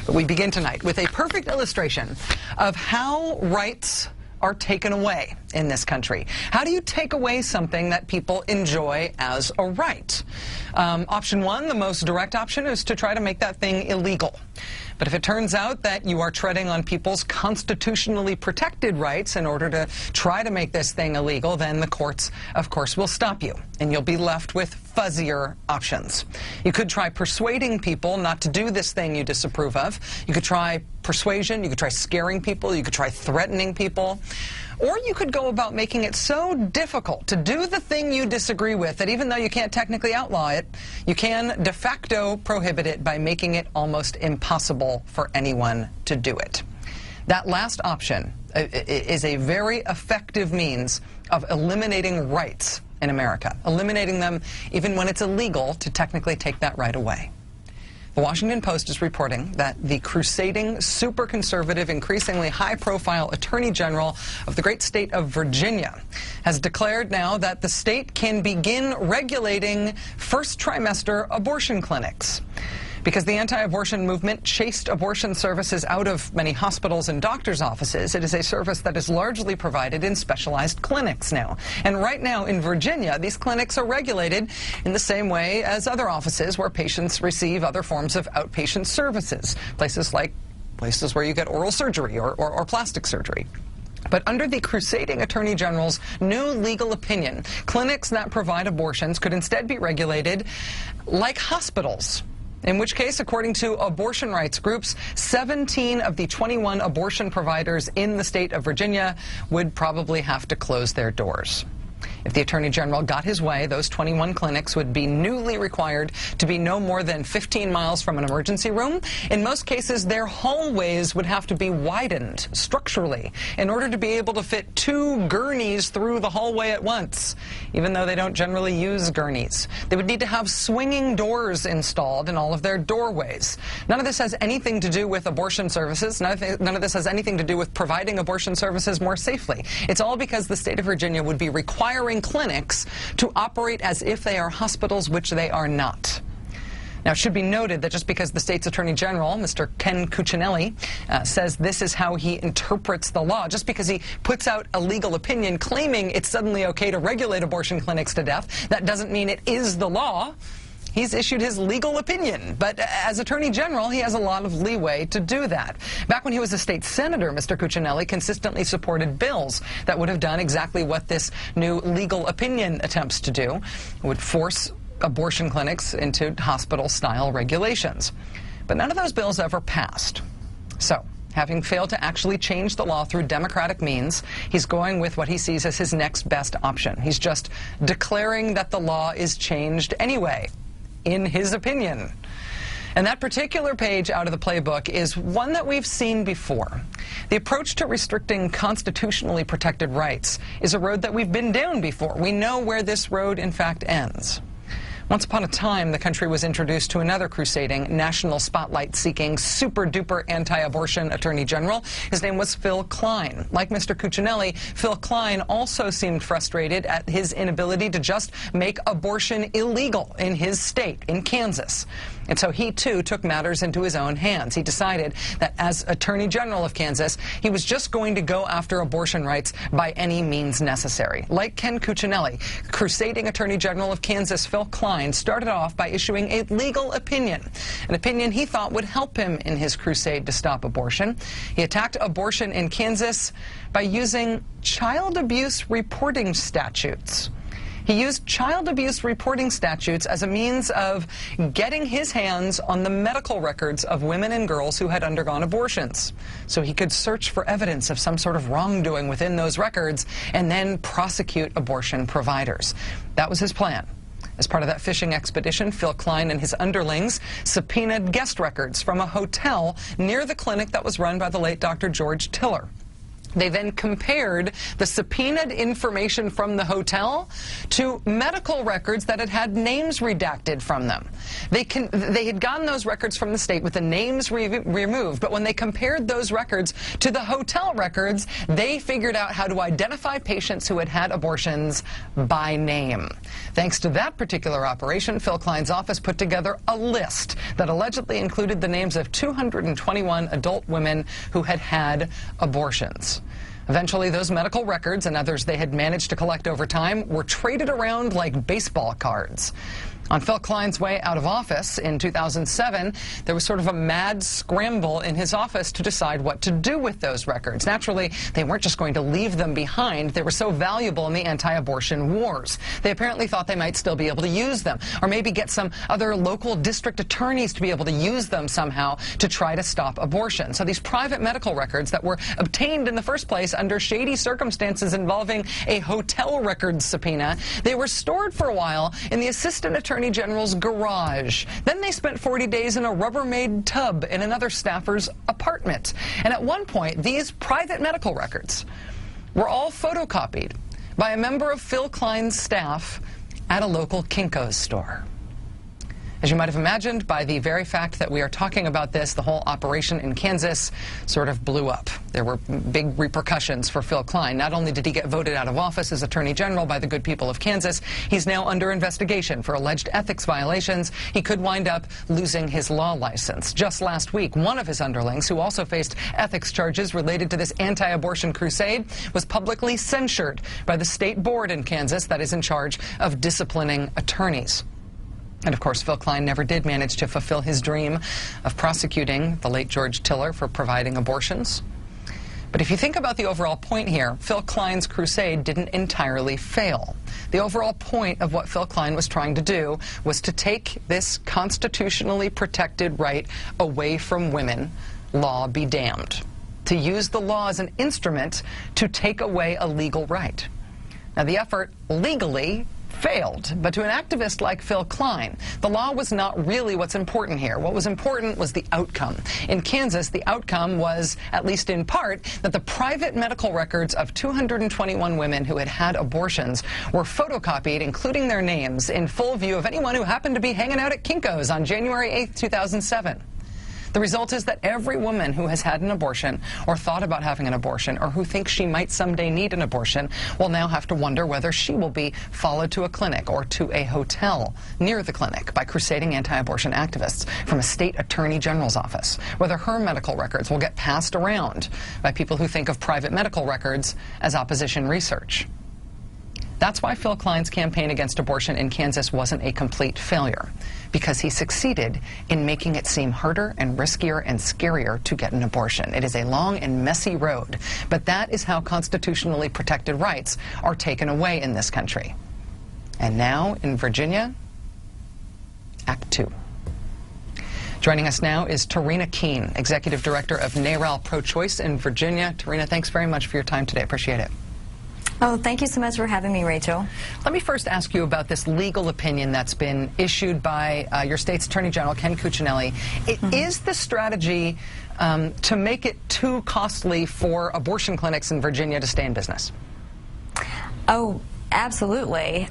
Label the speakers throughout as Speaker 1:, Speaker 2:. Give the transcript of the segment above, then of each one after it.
Speaker 1: But we begin tonight with a perfect illustration of how rights are taken away in this country. How do you take away something that people enjoy as a right? Option one, the most direct option, is to try to make that thing illegal. But if it turns out that you are treading on people's constitutionally protected rights in order to try to make this thing illegal, then the courts, of course, will stop you, and you'll be left with fuzzier options. You could try persuading people not to do this thing you disapprove of. You could try persuasion. You could try scaring people. You could try threatening people. Or you could go about making it so difficult to do the thing you disagree with that even though you can't technically outlaw it, you can de facto prohibit it by making it almost impossible for anyone to do it. That last option is a very effective means of eliminating rights in America, eliminating them even when it's illegal to technically take that right away. The Washington Post is reporting that the crusading, super-conservative, increasingly high-profile Attorney General of the great state of Virginia has declared now that the state can begin regulating first-trimester abortion clinics. Because the anti-abortion movement chased abortion services out of many hospitals and doctors' offices, it is a service that is largely provided in specialized clinics now. And right now in Virginia, these clinics are regulated in the same way as other offices where patients receive other forms of outpatient services, places where you get oral surgery or plastic surgery. But under the crusading Attorney General's new legal opinion, clinics that provide abortions could instead be regulated like hospitals. In which case, according to abortion rights groups, 17 of the 21 abortion providers in the state of Virginia would probably have to close their doors. If the Attorney General got his way, those 21 clinics would be newly required to be no more than 15 miles from an emergency room. In most cases, their hallways would have to be widened structurally in order to be able to fit 2 gurneys through the hallway at once, even though they don't generally use gurneys. They would need to have swinging doors installed in all of their doorways. None of this has anything to do with abortion services. None of this has anything to do with providing abortion services more safely. It's all because the state of Virginia would be requiring clinics to operate as if they are hospitals, which they are not. Now, it should be noted that just because the state's Attorney General, Mr. Ken Cuccinelli, says this is how he interprets the law, just because he puts out a legal opinion claiming it's suddenly okay to regulate abortion clinics to death, that doesn't mean it is the law. He's issued his legal opinion, but as Attorney General, he has a lot of leeway to do that. Back when he was a state senator, Mr. Cuccinelli consistently supported bills that would have done exactly what this new legal opinion attempts to do. It would force abortion clinics into hospital-style regulations. But none of those bills ever passed. So, having failed to actually change the law through democratic means, he's going with what he sees as his next best option. He's just declaring that the law is changed anyway, in his opinion. And that particular page out of the playbook is one that we've seen before. The approach to restricting constitutionally protected rights is a road that we've been down before. We know where this road, in fact, ends. Once upon a time, the country was introduced to another crusading, national spotlight-seeking, super-duper anti-abortion Attorney General. His name was Phill Kline. Like Mr. Cuccinelli, Phill Kline also seemed frustrated at his inability to just make abortion illegal in his state, in Kansas. And so he, too, took matters into his own hands. He decided that as Attorney General of Kansas, he was just going to go after abortion rights by any means necessary. Like Ken Cuccinelli, crusading Attorney General of Kansas, Phill Kline, started off by issuing a legal opinion, an opinion he thought would help him in his crusade to stop abortion. He attacked abortion in Kansas by using child abuse reporting statutes. He used child abuse reporting statutes as a means of getting his hands on the medical records of women and girls who had undergone abortions, so he could search for evidence of some sort of wrongdoing within those records and then prosecute abortion providers. That was his plan. As part of that fishing expedition, Phill Kline and his underlings subpoenaed guest records from a hotel near the clinic that was run by the late Dr. George Tiller. They then compared the subpoenaed information from the hotel to medical records that had had names redacted from them. They had gotten those records from the state with the names removed, but when they compared those records to the hotel records, they figured out how to identify patients who had had abortions by name. Thanks to that particular operation, Phill Kline's office put together a list that allegedly included the names of 221 adult women who had had abortions. Eventually, those medical records and others they had managed to collect over time were traded around like baseball cards. On Phill Kline's way out of office in 2007, there was sort of a mad scramble in his office to decide what to do with those records. Naturally, they weren't just going to leave them behind. They were so valuable in the anti-abortion wars. They apparently thought they might still be able to use them, or maybe get some other local district attorneys to be able to use them somehow to try to stop abortion. So these private medical records that were obtained in the first place under shady circumstances involving a hotel records subpoena, they were stored for a while in the assistant attorney general's garage. Then they spent 40 days in a Rubbermaid tub in another staffer's apartment. And at one point, these private medical records were all photocopied by a member of Phill Kline's staff at a local Kinko's store. As you might have imagined, by the very fact that we are talking about this, the whole operation in Kansas sort of blew up. There were big repercussions for Phill Kline. Not only did he get voted out of office as Attorney General by the good people of Kansas, he's now under investigation for alleged ethics violations. He could wind up losing his law license. Just last week, one of his underlings, who also faced ethics charges related to this anti-abortion crusade, was publicly censured by the state board in Kansas that is in charge of disciplining attorneys. And of course, Phill Kline never did manage to fulfill his dream of prosecuting the late George Tiller for providing abortions. But if you think about the overall point here, Phill Kline's crusade didn't entirely fail. The overall point of what Phill Kline was trying to do was to take this constitutionally protected right away from women, law be damned, to use the law as an instrument to take away a legal right. Now, the effort legally failed, but to an activist like Phill Kline, the law was not really what's important here. What was important was the outcome. In Kansas, the outcome was, at least in part, that the private medical records of 221 women who had had abortions were photocopied, including their names, in full view of anyone who happened to be hanging out at Kinko's on January 8th, 2007. The result is that every woman who has had an abortion or thought about having an abortion or who thinks she might someday need an abortion will now have to wonder whether she will be followed to a clinic or to a hotel near the clinic by crusading anti-abortion activists from a state attorney general's office, whether her medical records will get passed around by people who think of private medical records as opposition research. That's why Phill Kline's campaign against abortion in Kansas wasn't a complete failure, because he succeeded in making it seem harder and riskier and scarier to get an abortion. It is a long and messy road, but that is how constitutionally protected rights are taken away in this country. And now, in Virginia, Act 2. Joining us now is Tarina Keene, Executive Director of NARAL Pro-Choice in Virginia. Tarina, thanks very much for your time today. Appreciate it.
Speaker 2: Oh, thank you so much for having me, Rachel.
Speaker 1: Let me first ask you about this legal opinion that's been issued by your state's Attorney General, Ken Cuccinelli. Is the strategy to make it too costly for abortion clinics in Virginia to stay in business?
Speaker 2: Oh, absolutely.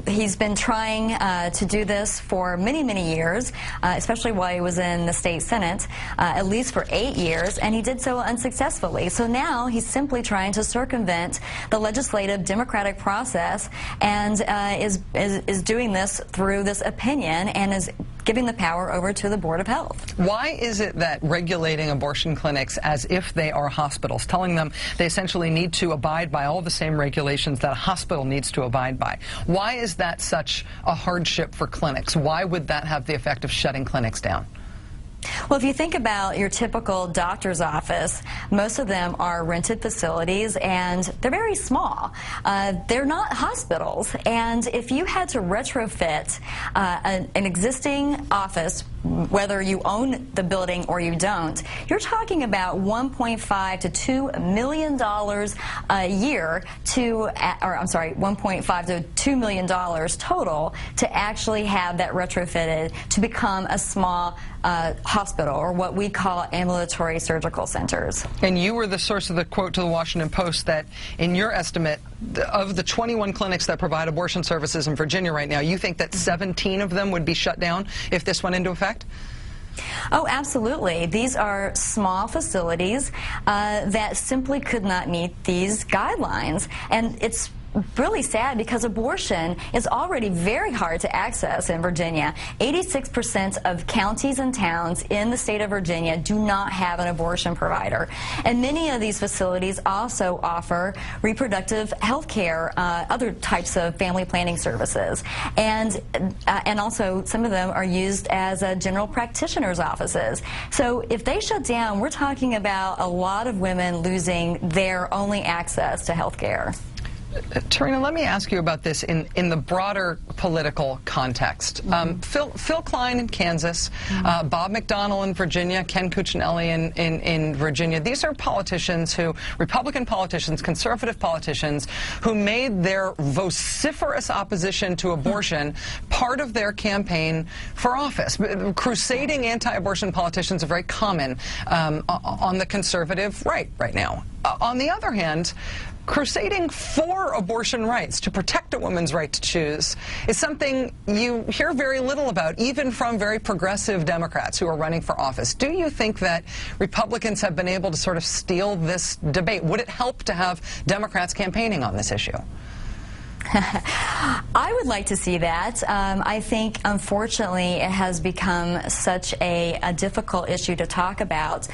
Speaker 2: He's been trying to do this for many, many years, especially while he was in the state Senate, at least for 8 years, and he did so unsuccessfully. So now he's simply trying to circumvent the legislative democratic process and is doing this through this opinion and is giving the power over to the Board of Health.
Speaker 1: Why is it that regulating abortion clinics as if they are hospitals, telling them they essentially need to abide by all the same regulations that a hospital needs to abide by, why is that such a hardship for clinics? Why would that have the effect of shutting clinics down?
Speaker 2: Well, if you think about your typical doctor's office, most of them are rented facilities and they're very small. They're not hospitals. And if you had to retrofit an existing office whether you own the building or you don't, you're talking about $1.5 to $2 million a year $1.5 to $2 million total to actually have that retrofitted to become a small hospital, or what we call ambulatory surgical centers.
Speaker 1: And you were the source of the quote to the Washington Post that, in your estimate, of the 21 clinics that provide abortion services in Virginia right now, you think that 17 of them would be shut down if this went into effect?
Speaker 2: Oh, absolutely. These are small facilities that simply could not meet these guidelines. And it's really sad because abortion is already very hard to access in Virginia. 86% of counties and towns in the state of Virginia do not have an abortion provider. And many of these facilities also offer reproductive health care, other types of family planning services. And also some of them are used as general practitioners' offices. So if they shut down, we're talking about a lot of women losing their only access to health care.
Speaker 1: Tarina, let me ask you about this in the broader political context. Phill Kline in Kansas, Bob McDonnell in Virginia, Ken Cuccinelli in Virginia. These are politicians who, Republican politicians, conservative politicians, who made their vociferous opposition to abortion part of their campaign for office. Crusading anti-abortion politicians are very common on the conservative right now. On the other hand, crusading for abortion rights, to protect a woman's right to choose, is something you hear very little about, even from very progressive Democrats who are running for office. Do you think that Republicans have been able to sort of steal this debate? Would it help to have Democrats campaigning on this issue?
Speaker 2: I would like to see that. I think, unfortunately, it has become such a difficult issue to talk about.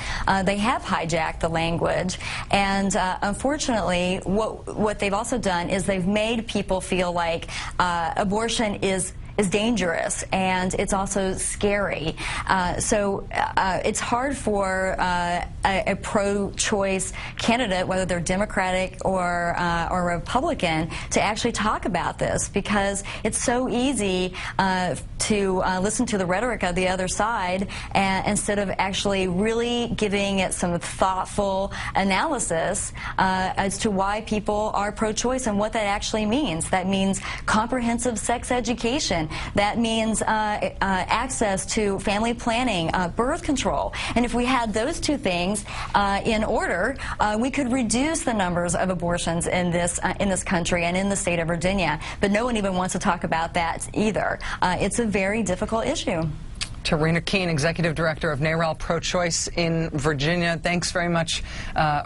Speaker 2: They have hijacked the language, and unfortunately, what they've also done is they've made people feel like abortion is dangerous, and it's also scary. So it's hard for a pro-choice candidate, whether they're Democratic or Republican, to actually talk about this, because it's so easy to listen to the rhetoric of the other side instead of actually really giving it some thoughtful analysis as to why people are pro-choice and what that actually means. That means comprehensive sex education. That means access to family planning, birth control. And if we had those two things in order, we could reduce the numbers of abortions in this country and in the state of Virginia. But no one even wants to talk about that either. It's a very difficult issue.
Speaker 1: Tarina Keene, Executive Director of NARAL Pro-Choice in Virginia, thanks very much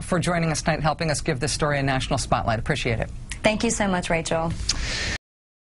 Speaker 1: for joining us tonight and helping us give this story a national spotlight. Appreciate it.
Speaker 2: Thank you so much, Rachel.